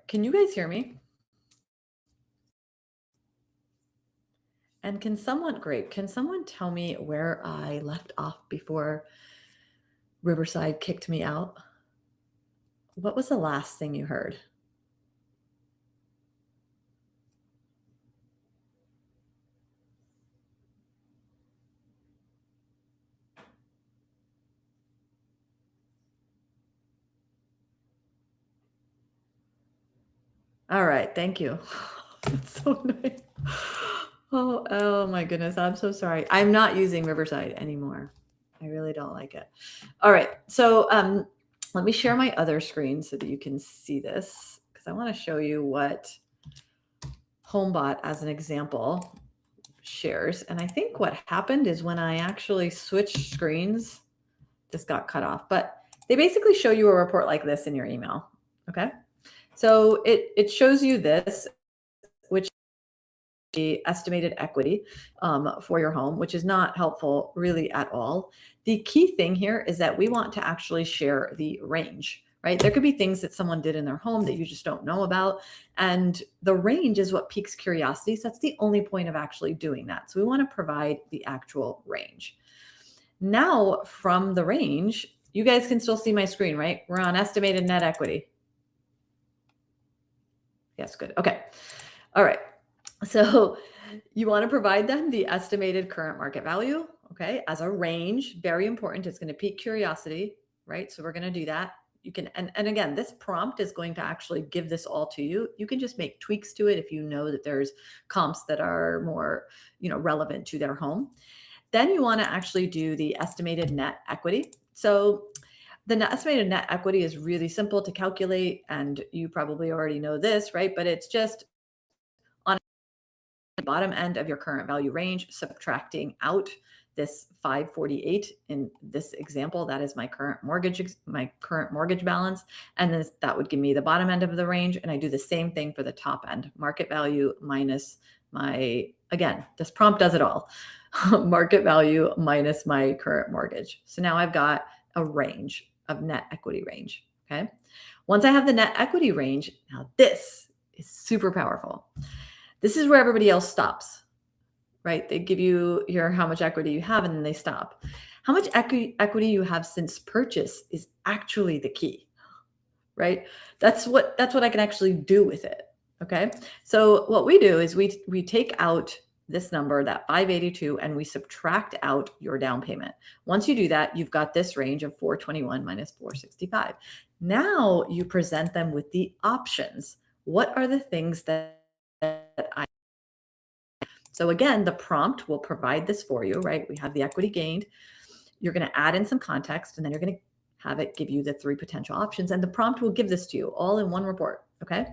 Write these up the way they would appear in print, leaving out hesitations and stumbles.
Can you guys hear me? And can someone tell me where I left off before Riverside kicked me out? What was the last thing you heard? All right, thank you. That's so nice. Oh my goodness, I'm so sorry. I'm not using Riverside anymore. I really don't like it. All right, so let me share my other screen so that you can see this because I want to show you what HomeBot, as an example, shares. And I think what happened is when I actually switched screens, this got cut off. But they basically show you a report like this in your email. Okay. So it shows you this, which is the estimated equity for your home, which is not helpful really at all. The key thing here is that we want to actually share the range, right? There could be things that someone did in their home that you just don't know about. And the range is what piques curiosity. So that's the only point of actually doing that. So we want to provide the actual range. Now, from the range, you guys can still see my screen, right? We're on estimated net equity. Yes, good. Okay. All right. So you want to provide them the estimated current market value, okay, as a range. Very important. It's going to pique curiosity, right? So we're going to do that. You can, and again, this prompt is going to actually give this all to you. You can just make tweaks to it if you know that there's comps that are more, relevant to their home. Then you want to actually do the estimated net equity. So the estimated net equity is really simple to calculate, and you probably already know this, right? But it's just on the bottom end of your current value range, subtracting out this 548 in this example. That is my current mortgage balance. And that would give me the bottom end of the range. And I do the same thing for the top end, market value minus again, this prompt does it all. Market value minus my current mortgage. So now I've got a range of net equity range. Okay. Once I have the net equity range, now this is super powerful. This is where everybody else stops, right? They give you how much equity you have, and then they stop. How much equity you have since purchase is actually the key, right? That's what I can actually do with it. Okay. So what we do is we take out this number, that 582, and we subtract out your down payment. Once you do that, you've got this range of 421 minus 465. Now you present them with the options. What are the things that I... So again, the prompt will provide this for you, right? We have the equity gained. You're going to add in some context, and then you're going to have it give you the 3 potential options. And the prompt will give this to you all in one report. Okay.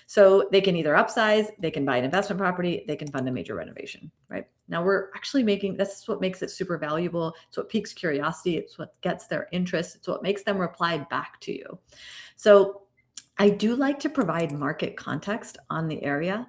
So they can either upsize, they can buy an investment property, they can fund a major renovation, right? Now we're actually that's what makes it super valuable. It's what piques curiosity. It's what gets their interest. It's what makes them reply back to you. So I do like to provide market context on the area.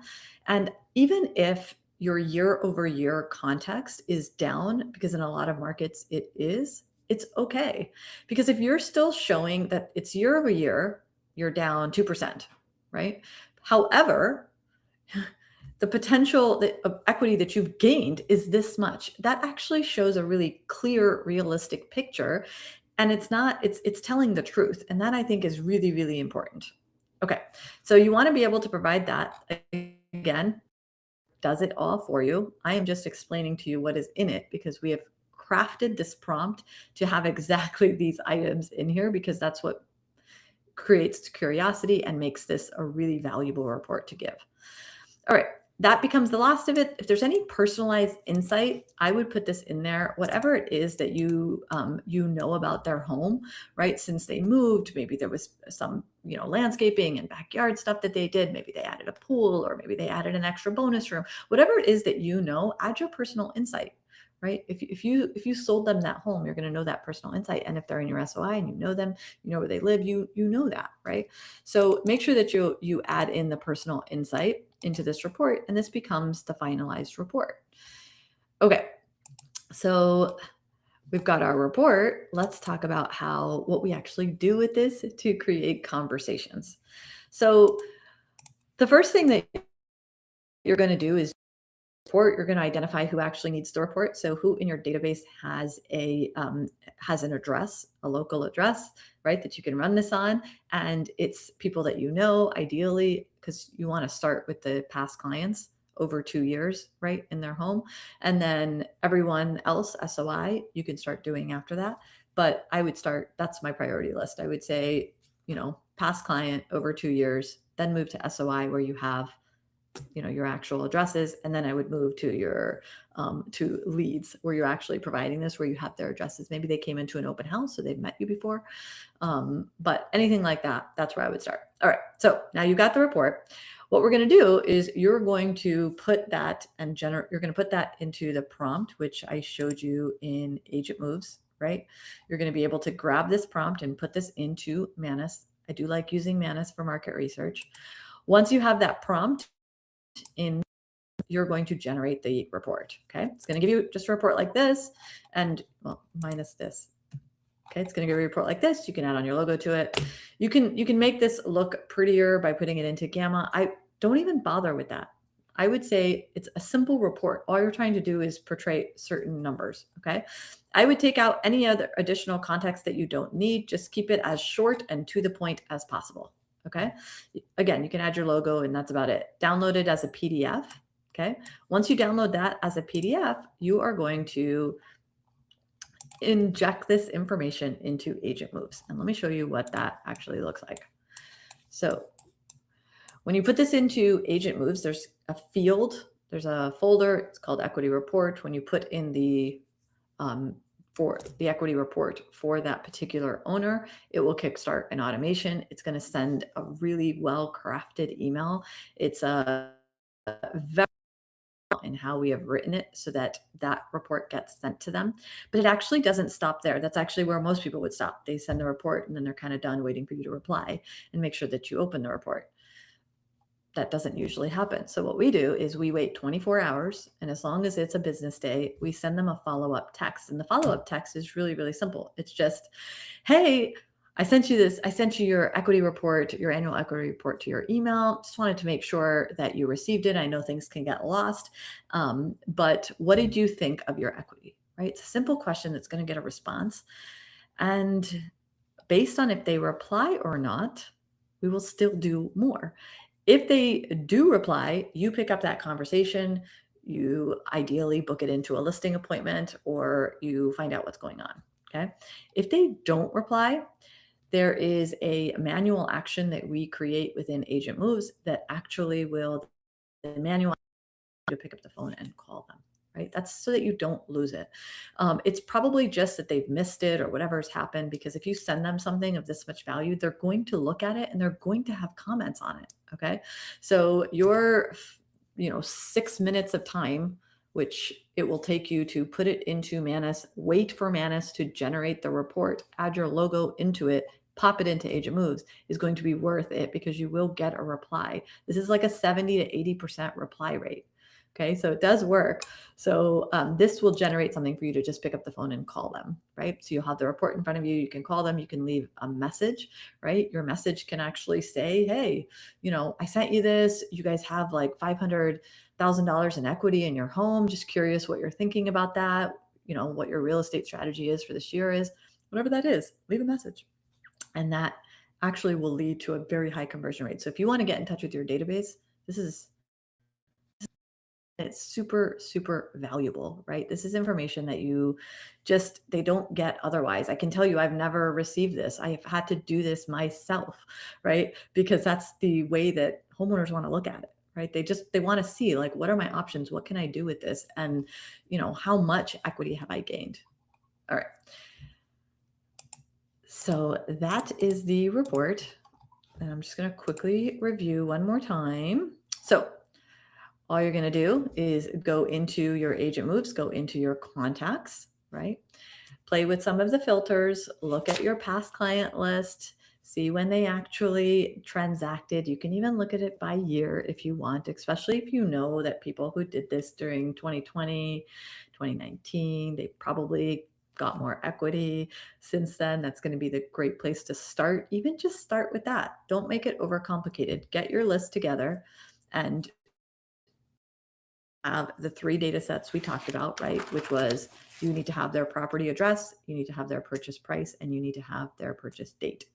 And even if your year over year context is down, because in a lot of markets it's okay. Because if you're still showing that it's year over year, you're down 2%, right? However, the potential of equity that you've gained is this much. That actually shows a really clear, realistic picture. And it's telling the truth. And that I think is really, really important. Okay. So you want to be able to provide that. Again, does it all for you. I am just explaining to you what is in it because we have crafted this prompt to have exactly these items in here, because that's what creates curiosity and makes this a really valuable report to give. All right. That becomes the last of it. If there's any personalized insight, I would put this in there. Whatever it is that you know about their home, right? Since they moved, maybe there was some landscaping and backyard stuff that they did. Maybe they added a pool, or maybe they added an extra bonus room. Whatever it is that add your personal insight, right? If you sold them that home, you're going to know that personal insight. And if they're in your SOI and you know them, you know where they live, you know that, right? So make sure that you add in the personal insight into this report, and this becomes the finalized report. Okay, so we've got our report. Let's talk about what we actually do with this to create conversations. So The first thing that you're going to do is report. You're going to identify who actually needs the report. So who in your database has an address, a local address, right, that you can run this on, and it's people that you know, ideally, because you want to start with the past clients over 2 years, right, in their home, and then everyone else SOI you can start doing after that. But I would start. That's my priority list. I would say, past client over 2 years, then move to SOI where you have your actual addresses, and then I would move to your to leads where you're actually providing this, where you have their addresses. Maybe they came into an open house, so they've met you before, but anything like that, that's where I would start. All right, so now you got the report. What we're going to do is you're going to put that you're going to put that into the prompt, which I showed you in Agent Moves, right? You're going to be able to grab this prompt and put this into Manus. I do like using Manus for market research. Once you have that prompt in, you're going to generate the report. Okay, it's going to give you just a report like this, and well, minus this. Okay, it's going to give you a report like this. You can add on your logo to it. You can make this look prettier by putting it into Gamma. I don't even bother with that. I would say it's a simple report. All you're trying to do is portray certain numbers. Okay, I would take out any other additional context that you don't need. Just keep it as short and to the point as possible. Okay. Again, you can add your logo and that's about it. Download it as a PDF. Okay. Once you download that as a PDF, you are going to inject this information into Agent Moves. And let me show you what that actually looks like. So when you put this into Agent Moves, there's a field, there's a folder, it's called Equity Report. When you put in the for the equity report for that particular owner, it will kickstart an automation. It's going to send a really well-crafted email. It's a very in how we have written it so that that report gets sent to them. But it actually doesn't stop there. That's actually where most people would stop. They send the report and then they're kind of done waiting for you to reply and make sure that you open the report. That doesn't usually happen. So what we do is we wait 24 hours, and as long as it's a business day, we send them a follow-up text. And the follow-up text is really, really simple. It's just, hey, I sent you this. I sent you your equity report, your annual equity report to your email. Just wanted to make sure that you received it. I know things can get lost, but what did you think of your equity? Right? It's a simple question that's going to get a response. And based on if they reply or not, we will still do more. If they do reply, you pick up that conversation, you ideally book it into a listing appointment, or you find out what's going on. Okay. If they don't reply, there is a manual action that we create within Agent Moves that actually will, the manual to pick up the phone and call them. Right? That's so that you don't lose it. It's probably just that they've missed it or whatever's happened, because if you send them something of this much value, they're going to look at it and they're going to have comments on it. Okay. So your, 6 minutes of time, which it will take you to put it into Manus, wait for Manus to generate the report, add your logo into it, pop it into Agent Moves, is going to be worth it because you will get a reply. This is like a 70 to 80% reply rate. Okay, so it does work. So this will generate something for you to just pick up the phone and call them, right? So you'll have the report in front of you. You can call them. You can leave a message, right? Your message can actually say, hey, I sent you this. You guys have like $500,000 in equity in your home. Just curious what you're thinking about that. What your real estate strategy is for this year is. Whatever that is, leave a message. And that actually will lead to a very high conversion rate. So if you want to get in touch with your database, it's super, super valuable, right? This is information that they don't get otherwise. I can tell you, I've never received this. I've had to do this myself, right? Because that's the way that homeowners want to look at it, right? They want to see, like, what are my options? What can I do with this? And, how much equity have I gained? All right. So that is the report. And I'm just going to quickly review one more time. So all you're going to do is go into your Agent Moves, go into your contacts, right? Play with some of the filters, look at your past client list, see when they actually transacted. You can even look at it by year if you want, especially if you know that people who did this during 2020, 2019, they probably got more equity since then. That's going to be the great place to start. Even just start with that. Don't make it overcomplicated. Get your list together and have the 3 data sets we talked about, right? Which was you need to have their property address, you need to have their purchase price, and you need to have their purchase date.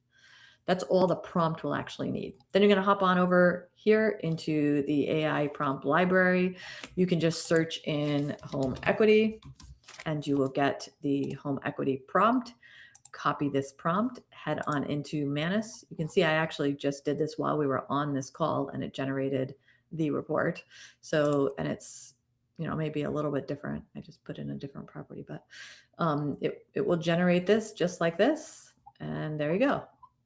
That's all the prompt will actually need. Then you're going to hop on over here into the AI prompt library. You can just search in home equity and you will get the home equity prompt. Copy this prompt, head on into Manus. You can see I actually just did this while we were on this call and it generated the report. So, and it's, maybe a little bit different. I just put in a different property, but it will generate this just like this. And there you go.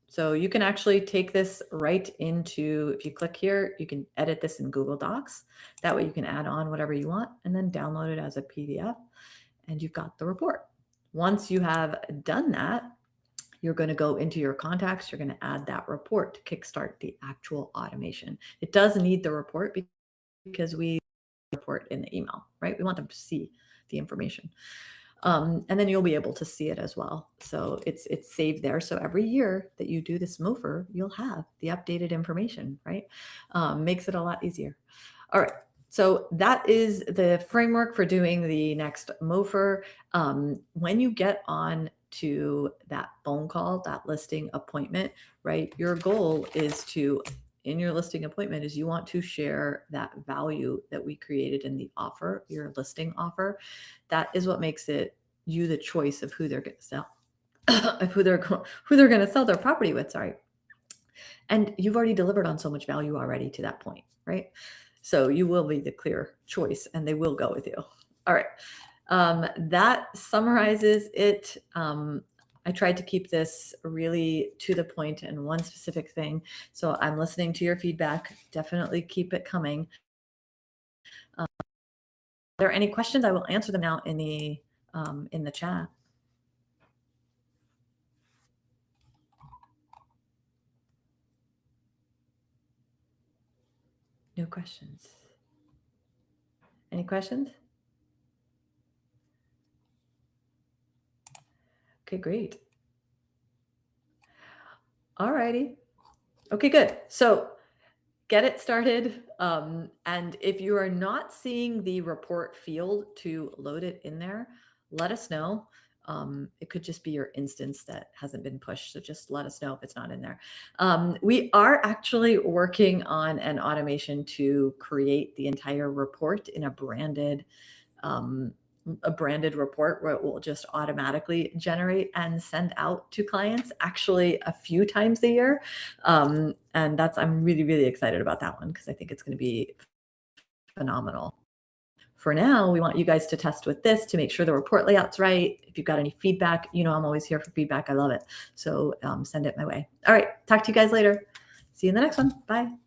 So you can actually take this right into, if you click here, you can edit this in Google Docs. That way you can add on whatever you want and then download it as a PDF and you've got the report. Once you have done that, you're going to go into your contacts. You're going to add that report to kickstart the actual automation. It does need the report because we report in the email, right? We want them to see the information. And then you'll be able to see it as well. So it's saved there. So every year that you do this MOFR, you'll have the updated information, right? Makes it a lot easier. All right. So that is the framework for doing the next MOFR. When you get on to that phone call, that listing appointment, right? Your goal is to, in your listing appointment, is you want to share that value that we created in the offer, your listing offer. That is what makes it you the choice of who they're going to sell, of who they're going to sell their property with. Sorry. And you've already delivered on so much value already to that point, right? So you will be the clear choice and they will go with you. All right. That summarizes it. I tried to keep this really to the point and one specific thing. So I'm listening to your feedback. Definitely keep it coming. Are there any questions? I will answer them now in the chat. No questions. Any questions? Okay, great. All righty. Okay, good. So get it started. And if you are not seeing the report field to load it in there, let us know. It could just be your instance that hasn't been pushed. So just let us know if it's not in there. We are actually working on an automation to create the entire report in a branded report where it will just automatically generate and send out to clients actually a few times a year. And I'm really, really excited about that one because I think it's going to be phenomenal. For now, we want you guys to test with this to make sure the report layout's right. If you've got any feedback, I'm always here for feedback. I love it. So send it my way. All right. Talk to you guys later. See you in the next one. Bye.